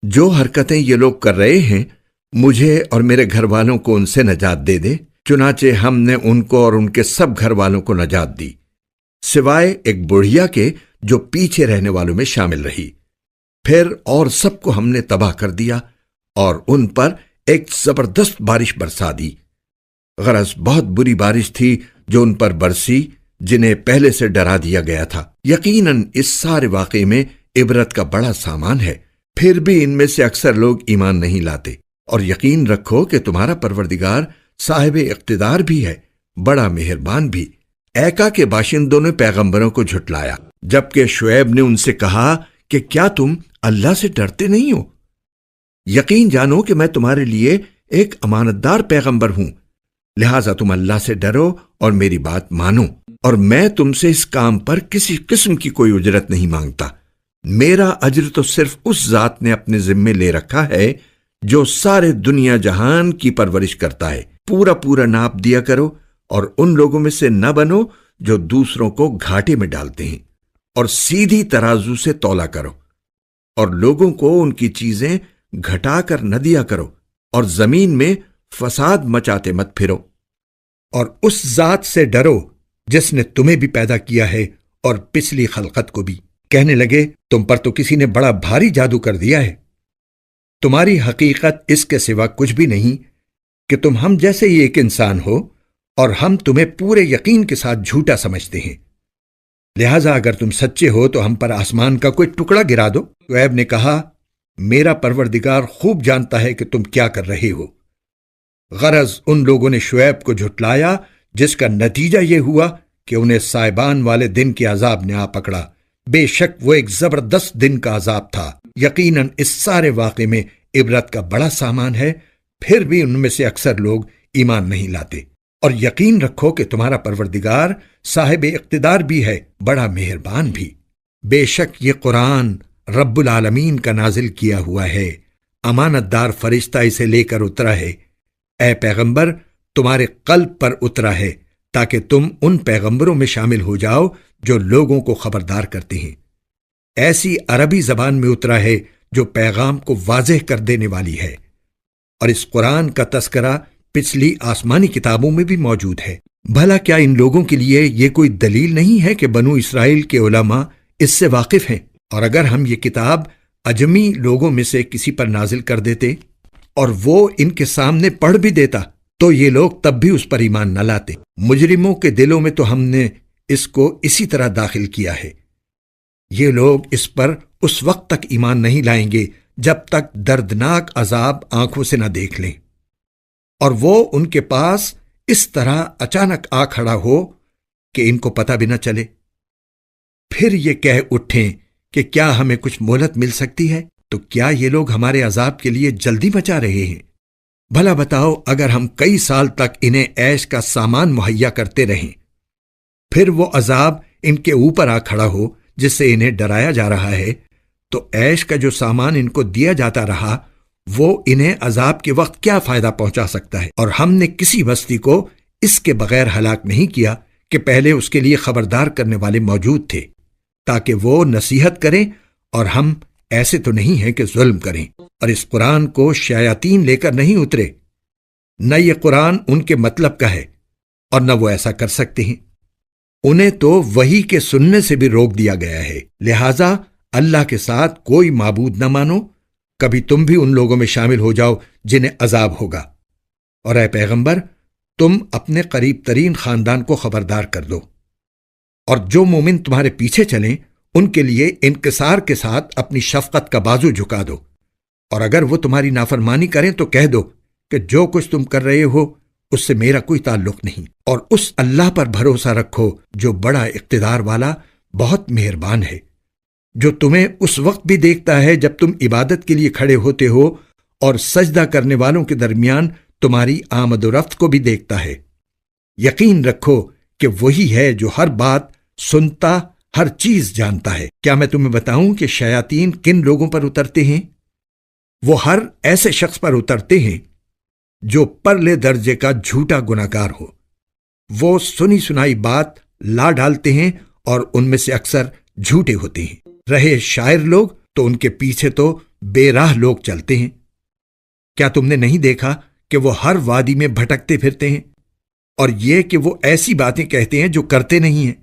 جو حرکتیں یہ لوگ کر رہے ہیں مجھے اور میرے گھر والوں کو ان سے نجات دے دے۔ چنانچہ ہم نے ان کو اور ان کے سب گھر والوں کو نجات دی، سوائے ایک بڑھیا کے جو پیچھے رہنے والوں میں شامل رہی۔ پھر اور سب کو ہم نے تباہ کر دیا اور ان پر ایک زبردست بارش برسا دی۔ غرض بہت بری بارش تھی جو ان پر برسی، جنہیں پہلے سے ڈرا دیا گیا تھا۔ یقیناً اس سارے واقعے میں عبرت کا بڑا سامان ہے، پھر بھی ان میں سے اکثر لوگ ایمان نہیں لاتے۔ اور یقین رکھو کہ تمہارا پروردگار صاحب اقتدار بھی ہے، بڑا مہربان بھی۔ ایکا کے باشندوں نے پیغمبروں کو جھٹلایا، جبکہ شعیب نے ان سے کہا کہ کیا تم اللہ سے ڈرتے نہیں ہو؟ یقین جانو کہ میں تمہارے لیے ایک امانت دار پیغمبر ہوں، لہٰذا تم اللہ سے ڈرو اور میری بات مانو، اور میں تم سے اس کام پر کسی قسم کی کوئی اجرت نہیں مانگتا۔ میرا اجر تو صرف اس ذات نے اپنے ذمے لے رکھا ہے جو سارے دنیا جہان کی پرورش کرتا ہے۔ پورا پورا ناپ دیا کرو اور ان لوگوں میں سے نہ بنو جو دوسروں کو گھاٹے میں ڈالتے ہیں، اور سیدھی ترازو سے تولا کرو، اور لوگوں کو ان کی چیزیں گھٹا کر نہ دیا کرو، اور زمین میں فساد مچاتے مت پھرو، اور اس ذات سے ڈرو جس نے تمہیں بھی پیدا کیا ہے اور پچھلی خلقت کو بھی۔ کہنے لگے، تم پر تو کسی نے بڑا بھاری جادو کر دیا ہے، تمہاری حقیقت اس کے سوا کچھ بھی نہیں کہ تم ہم جیسے ہی ایک انسان ہو، اور ہم تمہیں پورے یقین کے ساتھ جھوٹا سمجھتے ہیں، لہٰذا اگر تم سچے ہو تو ہم پر آسمان کا کوئی ٹکڑا گرا دو۔ شعیب نے کہا، میرا پروردگار خوب جانتا ہے کہ تم کیا کر رہے ہو۔ غرض ان لوگوں نے شعیب کو جھٹلایا، جس کا نتیجہ یہ ہوا کہ انہیں سائبان والے دن کے عذاب نے آ پکڑا۔ بے شک وہ ایک زبردست دن کا عذاب تھا۔ یقیناً اس سارے واقعے میں عبرت کا بڑا سامان ہے، پھر بھی ان میں سے اکثر لوگ ایمان نہیں لاتے۔ اور یقین رکھو کہ تمہارا پروردگار صاحب اقتدار بھی ہے، بڑا مہربان بھی۔ بے شک یہ قرآن رب العالمین کا نازل کیا ہوا ہے، امانت دار فرشتہ اسے لے کر اترا ہے۔ اے پیغمبر، تمہارے قلب پر اترا ہے تاکہ تم ان پیغمبروں میں شامل ہو جاؤ جو لوگوں کو خبردار کرتے ہیں۔ ایسی عربی زبان میں اترا ہے جو پیغام کو واضح کر دینے والی ہے۔ اور اس قرآن کا تذکرہ پچھلی آسمانی کتابوں میں بھی موجود ہے۔ بھلا کیا ان لوگوں کے لیے یہ کوئی دلیل نہیں ہے کہ بنو اسرائیل کے علماء اس سے واقف ہیں؟ اور اگر ہم یہ کتاب اجمی لوگوں میں سے کسی پر نازل کر دیتے اور وہ ان کے سامنے پڑھ بھی دیتا تو یہ لوگ تب بھی اس پر ایمان نہ لاتے۔ مجرموں کے دلوں میں تو ہم نے اس کو اسی طرح داخل کیا ہے۔ یہ لوگ اس پر اس وقت تک ایمان نہیں لائیں گے جب تک دردناک عذاب آنکھوں سے نہ دیکھ لیں، اور وہ ان کے پاس اس طرح اچانک آ کھڑا ہو کہ ان کو پتہ بھی نہ چلے۔ پھر یہ کہہ اٹھیں کہ کیا ہمیں کچھ مہلت مل سکتی ہے؟ تو کیا یہ لوگ ہمارے عذاب کے لیے جلدی مچا رہے ہیں؟ بھلا بتاؤ، اگر ہم کئی سال تک انہیں عیش کا سامان مہیا کرتے رہیں، پھر وہ عذاب ان کے اوپر آ کھڑا ہو جس سے انہیں ڈرایا جا رہا ہے، تو عیش کا جو سامان ان کو دیا جاتا رہا وہ انہیں عذاب کے وقت کیا فائدہ پہنچا سکتا ہے؟ اور ہم نے کسی بستی کو اس کے بغیر ہلاک نہیں کیا کہ پہلے اس کے لیے خبردار کرنے والے موجود تھے، تاکہ وہ نصیحت کریں اور ہم ایسے تو نہیں ہیں کہ ظلم کریں، اور اس قرآن کو شیاطین لے کر نہیں اترے، نہ یہ قرآن ان کے مطلب کا ہے اور نہ وہ ایسا کر سکتے ہیں۔ انہیں تو وحی کے سننے سے بھی روک دیا گیا ہے، لہذا اللہ کے ساتھ کوئی معبود نہ مانو، کبھی تم بھی ان لوگوں میں شامل ہو جاؤ جنہیں عذاب ہوگا۔ اور اے پیغمبر، تم اپنے قریب ترین خاندان کو خبردار کر دو، اور جو مومن تمہارے پیچھے چلیں ان کے لیے انکسار کے ساتھ اپنی شفقت کا بازو جھکا دو، اور اگر وہ تمہاری نافرمانی کریں تو کہہ دو کہ جو کچھ تم کر رہے ہو اس سے میرا کوئی تعلق نہیں، اور اس اللہ پر بھروسہ رکھو جو بڑا اقتدار والا، بہت مہربان ہے، جو تمہیں اس وقت بھی دیکھتا ہے جب تم عبادت کے لیے کھڑے ہوتے ہو، اور سجدہ کرنے والوں کے درمیان تمہاری آمد و رفت کو بھی دیکھتا ہے۔ یقین رکھو کہ وہی ہے جو ہر بات سنتا، ہر چیز جانتا ہے۔ کیا میں تمہیں بتاؤں کہ شیاطین کن لوگوں پر اترتے ہیں؟ وہ ہر ایسے شخص پر اترتے ہیں جو پرلے درجے کا جھوٹا گناہگار ہو۔ وہ سنی سنائی بات لا ڈالتے ہیں اور ان میں سے اکثر جھوٹے ہوتے ہیں۔ رہے شاعر لوگ تو ان کے پیچھے تو بے راہ لوگ چلتے ہیں۔ کیا تم نے نہیں دیکھا کہ وہ ہر وادی میں بھٹکتے پھرتے ہیں، اور یہ کہ وہ ایسی باتیں کہتے ہیں جو کرتے نہیں ہیں؟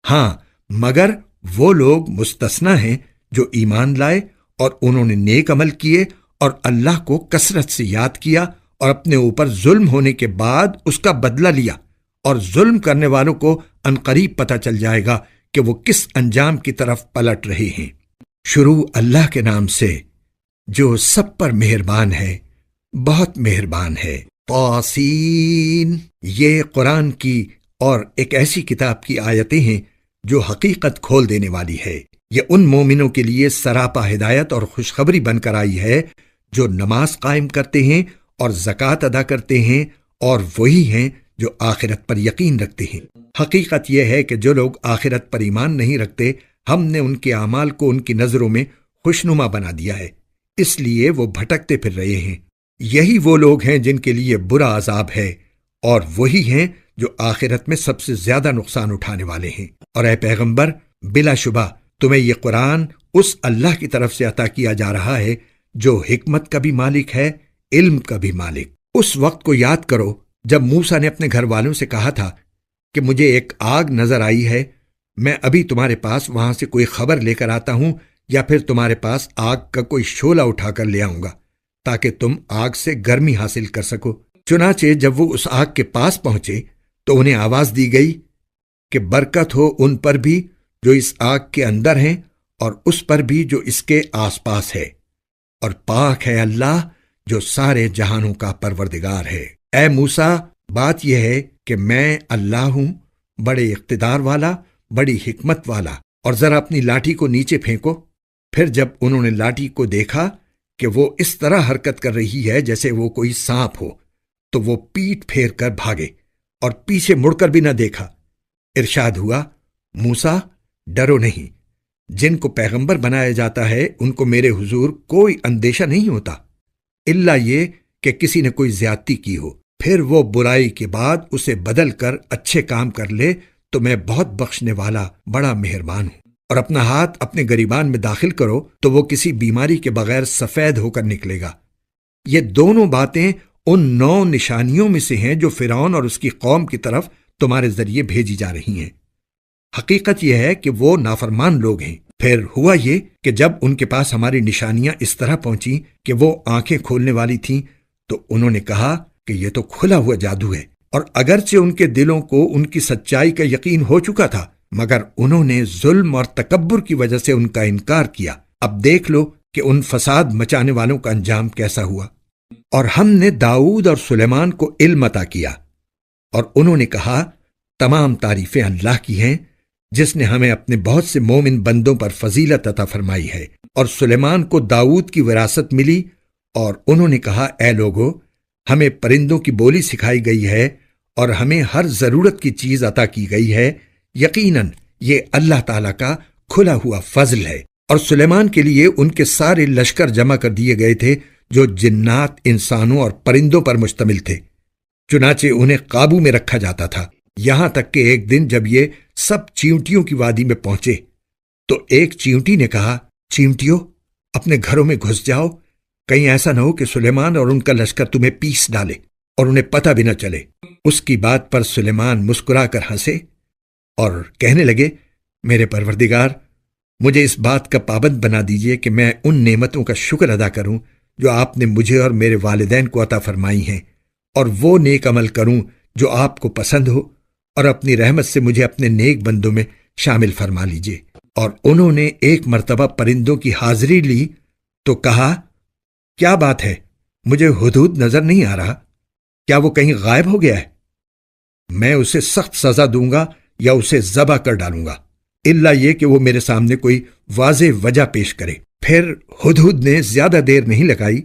ہاں، مگر وہ لوگ مستثنی ہیں جو ایمان لائے اور انہوں نے نیک عمل کیے اور اللہ کو کثرت سے یاد کیا اور اپنے اوپر ظلم ہونے کے بعد اس کا بدلہ لیا، اور ظلم کرنے والوں کو عنقریب پتہ چل جائے گا کہ وہ کس انجام کی طرف پلٹ رہے ہیں۔ شروع اللہ کے نام سے جو سب پر مہربان ہے، بہت مہربان ہے۔ طاسین، یہ قرآن کی اور ایک ایسی کتاب کی آیتیں ہیں جو حقیقت کھول دینے والی ہے۔ یہ ان مومنوں کے لیے سراپا ہدایت اور خوشخبری بن کر آئی ہے جو نماز قائم کرتے ہیں اور زکوٰۃ ادا کرتے ہیں، اور وہی ہیں جو آخرت پر یقین رکھتے ہیں۔ حقیقت یہ ہے کہ جو لوگ آخرت پر ایمان نہیں رکھتے، ہم نے ان کے اعمال کو ان کی نظروں میں خوشنما بنا دیا ہے، اس لیے وہ بھٹکتے پھر رہے ہیں۔ یہی وہ لوگ ہیں جن کے لیے برا عذاب ہے، اور وہی ہیں جو آخرت میں سب سے زیادہ نقصان اٹھانے والے ہیں۔ اور اے پیغمبر، بلا شبہ تمہیں یہ قرآن اس اللہ کی طرف سے عطا کیا جا رہا ہے جو حکمت کا بھی مالک ہے، علم کا بھی مالک۔ اس وقت کو یاد کرو جب موسیٰ نے اپنے گھر والوں سے کہا تھا کہ مجھے ایک آگ نظر آئی ہے، میں ابھی تمہارے پاس وہاں سے کوئی خبر لے کر آتا ہوں، یا پھر تمہارے پاس آگ کا کوئی شعلہ اٹھا کر لے آؤں گا تاکہ تم آگ سے گرمی حاصل کر سکو۔ چنانچہ جب وہ اس آگ کے پاس پہنچے تو انہیں آواز دی گئی کہ برکت ہو ان پر بھی جو اس آگ کے اندر ہیں اور اس پر بھی جو اس کے آس پاس ہے، اور پاک ہے اللہ جو سارے جہانوں کا پروردگار ہے۔ اے موسیٰ، بات یہ ہے کہ میں اللہ ہوں، بڑے اقتدار والا، بڑی حکمت والا، اور ذرا اپنی لاٹھی کو نیچے پھینکو۔ پھر جب انہوں نے لاٹھی کو دیکھا کہ وہ اس طرح حرکت کر رہی ہے جیسے وہ کوئی سانپ ہو، تو وہ پیٹ پھیر کر بھاگے اور پیچھے مڑ کر بھی نہ دیکھا۔ ارشاد ہوا، موسیٰ ڈرو نہیں، جن کو پیغمبر بنایا جاتا ہے ان کو میرے حضور کوئی اندیشہ نہیں ہوتا، الا یہ کہ کسی نے کوئی زیادتی کی ہو، پھر وہ برائی کے بعد اسے بدل کر اچھے کام کر لے تو میں بہت بخشنے والا، بڑا مہربان ہوں۔ اور اپنا ہاتھ اپنے گریبان میں داخل کرو تو وہ کسی بیماری کے بغیر سفید ہو کر نکلے گا۔ یہ دونوں باتیں ان 9 نشانیوں میں سے ہیں جو فرعون اور اس کی قوم کی طرف تمہارے ذریعے بھیجی جا رہی ہیں۔ حقیقت یہ ہے کہ وہ نافرمان لوگ ہیں۔ پھر ہوا یہ کہ جب ان کے پاس ہماری نشانیاں اس طرح پہنچیں کہ وہ آنکھیں کھولنے والی تھیں تو انہوں نے کہا کہ یہ تو کھلا ہوا جادو ہے، اور اگرچہ ان کے دلوں کو ان کی سچائی کا یقین ہو چکا تھا مگر انہوں نے ظلم اور تکبر کی وجہ سے ان کا انکار کیا۔ اب دیکھ لو کہ ان فساد مچانے والوں کا انجام کیسا ہوا۔ اور ہم نے داؤد اور سلیمان کو علم عطا کیا، اور انہوں نے کہا تمام تعریفیں اللہ کی ہیں جس نے ہمیں اپنے بہت سے مومن بندوں پر فضیلت عطا فرمائی ہے۔ اور سلیمان کو داؤد کی وراثت ملی، اور انہوں نے کہا اے لوگو، ہمیں پرندوں کی بولی سکھائی گئی ہے اور ہمیں ہر ضرورت کی چیز عطا کی گئی ہے، یقیناً یہ اللہ تعالیٰ کا کھلا ہوا فضل ہے۔ اور سلیمان کے لیے ان کے سارے لشکر جمع کر دیے گئے تھے جو جنات، انسانوں اور پرندوں پر مشتمل تھے، چنانچہ انہیں قابو میں رکھا جاتا تھا، یہاں تک کہ ایک دن جب یہ سب چیونٹیوں کی وادی میں پہنچے تو ایک چیونٹی نے کہا چیونٹیوں، اپنے گھروں میں گھس جاؤ، کہیں ایسا نہ ہو کہ سلیمان اور ان کا لشکر تمہیں پیس ڈالے اور انہیں پتہ بھی نہ چلے۔ اس کی بات پر سلیمان مسکرا کر ہنسے اور کہنے لگے، میرے پروردگار، مجھے اس بات کا پابند بنا دیجئے کہ میں ان نعمتوں کا شکر ادا کروں جو آپ نے مجھے اور میرے والدین کو عطا فرمائی ہیں، اور وہ نیک عمل کروں جو آپ کو پسند ہو، اور اپنی رحمت سے مجھے اپنے نیک بندوں میں شامل فرما لیجئے۔ اور انہوں نے ایک مرتبہ پرندوں کی حاضری لی تو کہا، کیا بات ہے، مجھے ہدہد نظر نہیں آ رہا، کیا وہ کہیں غائب ہو گیا ہے؟ میں اسے سخت سزا دوں گا یا اسے ذبح کر ڈالوں گا، الا یہ کہ وہ میرے سامنے کوئی واضح وجہ پیش کرے۔ پھر ہدہد نے زیادہ دیر نہیں لگائی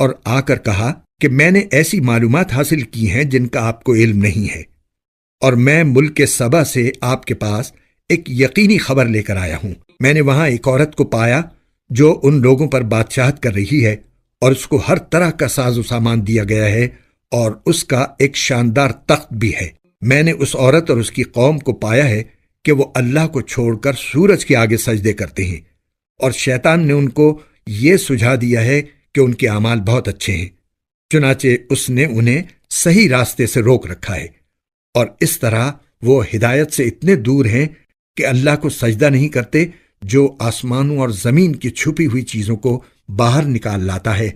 اور آ کر کہا کہ میں نے ایسی معلومات حاصل کی ہیں جن کا آپ کو علم نہیں ہے، اور میں ملک سبا سے آپ کے پاس ایک یقینی خبر لے کر آیا ہوں۔ میں نے وہاں ایک عورت کو پایا جو ان لوگوں پر بادشاہت کر رہی ہے، اور اس کو ہر طرح کا ساز و سامان دیا گیا ہے، اور اس کا ایک شاندار تخت بھی ہے۔ میں نے اس عورت اور اس کی قوم کو پایا ہے کہ وہ اللہ کو چھوڑ کر سورج کے آگے سجدے کرتے ہیں، اور شیطان نے ان کو یہ سجھا دیا ہے کہ ان کے اعمال بہت اچھے ہیں، چنانچہ اس نے انہیں صحیح راستے سے روک رکھا ہے، اور اس طرح وہ ہدایت سے اتنے دور ہیں کہ اللہ کو سجدہ نہیں کرتے جو آسمانوں اور زمین کی چھپی ہوئی چیزوں کو باہر نکال لاتا ہے،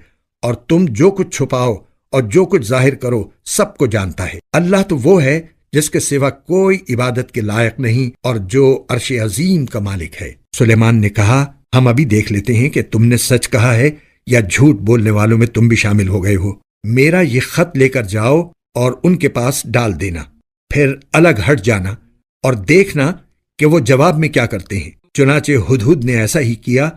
اور تم جو کچھ چھپاؤ اور جو کچھ ظاہر کرو سب کو جانتا ہے۔ اللہ تو وہ ہے جس کے سوا کوئی عبادت کے لائق نہیں، اور جو عرش عظیم کا مالک ہے۔ سلیمان نے کہا، ہم ابھی دیکھ لیتے ہیں کہ تم نے سچ کہا ہے یا جھوٹ بولنے والوں میں تم بھی شامل ہو گئے ہو۔ میرا یہ خط لے کر جاؤ اور ان کے پاس ڈال دینا، پھر الگ ہٹ جانا اور دیکھنا کہ وہ جواب میں کیا کرتے ہیں۔ چنانچہ ہدہد نے ایسا ہی کیا،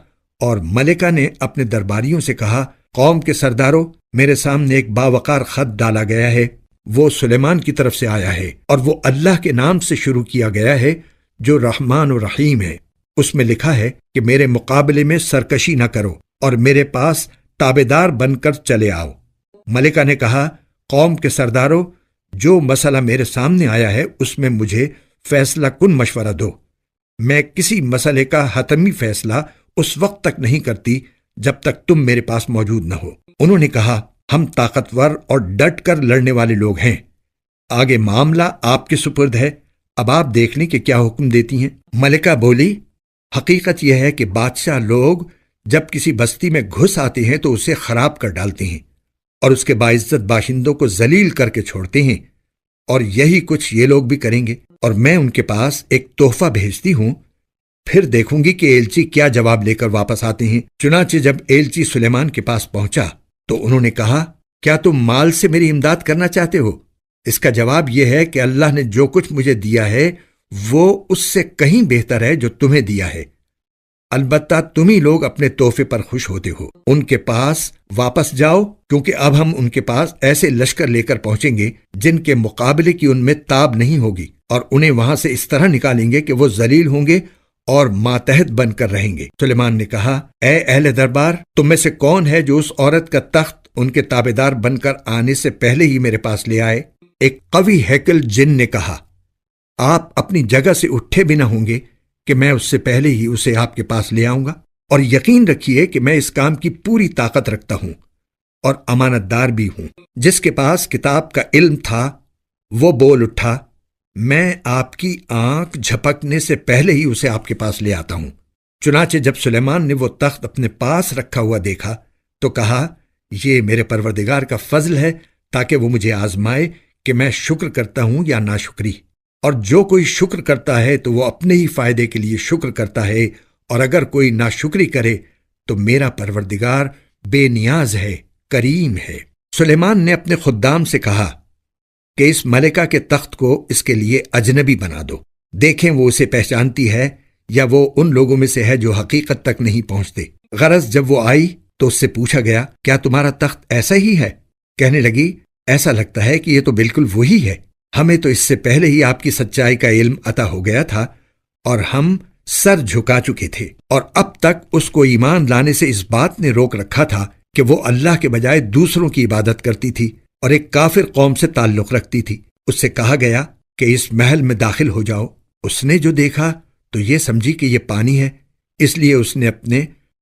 اور ملکہ نے اپنے درباریوں سے کہا، قوم کے سرداروں، میرے سامنے ایک باوقار خط ڈالا گیا ہے، وہ سلیمان کی طرف سے آیا ہے، اور وہ اللہ کے نام سے شروع کیا گیا ہے جو رحمان و رحیم ہے۔ اس میں لکھا ہے کہ میرے مقابلے میں سرکشی نہ کرو اور میرے پاس تابعدار بن کر چلے آؤ۔ ملکہ نے کہا، قوم کے سرداروں، جو مسئلہ میرے سامنے آیا ہے اس میں مجھے فیصلہ کن مشورہ دو۔ میں کسی مسئلے کا حتمی فیصلہ اس وقت تک نہیں کرتی جب تک تم میرے پاس موجود نہ ہو۔ انہوں نے کہا، ہم طاقتور اور ڈٹ کر لڑنے والے لوگ ہیں، آگے معاملہ آپ کے سپرد ہے، اب آپ دیکھ لیں کہ کیا حکم دیتی ہیں۔ ملکہ بولی، حقیقت یہ ہے کہ بادشاہ لوگ جب کسی بستی میں گھس آتے ہیں تو اسے خراب کر ڈالتے ہیں اور اس کے باعزت باشندوں کو ذلیل کر کے چھوڑتے ہیں، اور یہی کچھ یہ لوگ بھی کریں گے، اور میں ان کے پاس ایک تحفہ بھیجتی ہوں، پھر دیکھوں گی کہ ایلچی کیا جواب لے کر واپس آتے ہیں۔ چنانچہ جب ایلچی سلیمان کے پاس پہنچا تو انہوں نے کہا، کیا تم مال سے میری امداد کرنا چاہتے ہو؟ اس کا جواب یہ ہے کہ اللہ نے جو کچھ مجھے دیا ہے وہ اس سے کہیں بہتر ہے جو تمہیں دیا ہے، البتہ تم ہی لوگ اپنے تحفے پر خوش ہوتے ہو۔ ان کے پاس واپس جاؤ، کیونکہ اب ہم ان کے پاس ایسے لشکر لے کر پہنچیں گے جن کے مقابلے کی ان میں تاب نہیں ہوگی، اور انہیں وہاں سے اس طرح نکالیں گے کہ وہ ذلیل ہوں گے اور ماتحت بن کر رہیں گے۔ سلیمان نے کہا، اے اہل دربار، تم میں سے کون ہے جو اس عورت کا تخت ان کے تابعدار بن کر آنے سے پہلے ہی میرے پاس لے آئے؟ ایک قوی ہیکل جن نے کہا، آپ اپنی جگہ سے اٹھے بھی نہ ہوں گے کہ میں اس سے پہلے ہی اسے آپ کے پاس لے آؤں گا، اور یقین رکھیے کہ میں اس کام کی پوری طاقت رکھتا ہوں اور امانت دار بھی ہوں۔ جس کے پاس کتاب کا علم تھا وہ بول اٹھا، میں آپ کی آنکھ جھپکنے سے پہلے ہی اسے آپ کے پاس لے آتا ہوں۔ چنانچہ جب سلیمان نے وہ تخت اپنے پاس رکھا ہوا دیکھا تو کہا، یہ میرے پروردگار کا فضل ہے تاکہ وہ مجھے آزمائے کہ میں شکر کرتا ہوں یا ناشکری، اور جو کوئی شکر کرتا ہے تو وہ اپنے ہی فائدے کے لیے شکر کرتا ہے، اور اگر کوئی ناشکری کرے تو میرا پروردگار بے نیاز ہے، کریم ہے۔ سلیمان نے اپنے خدام سے کہا کہ اس ملکہ کے تخت کو اس کے لیے اجنبی بنا دو، دیکھیں وہ اسے پہچانتی ہے یا وہ ان لوگوں میں سے ہے جو حقیقت تک نہیں پہنچتے۔ غرض جب وہ آئی تو اس سے پوچھا گیا، کیا تمہارا تخت ایسا ہی ہے؟ کہنے لگی، ایسا لگتا ہے کہ یہ تو بالکل وہی ہے، ہمیں تو اس سے پہلے ہی آپ کی سچائی کا علم عطا ہو گیا تھا اور ہم سر جھکا چکے تھے، اور اب تک اس کو ایمان لانے سے اس بات نے روک رکھا تھا کہ وہ اللہ کے بجائے دوسروں کی عبادت کرتی تھی اور ایک کافر قوم سے تعلق رکھتی تھی۔ اس سے کہا گیا کہ اس محل میں داخل ہو جاؤ۔ اس نے جو دیکھا تو یہ سمجھی کہ یہ پانی ہے، اس لیے اس نے اپنے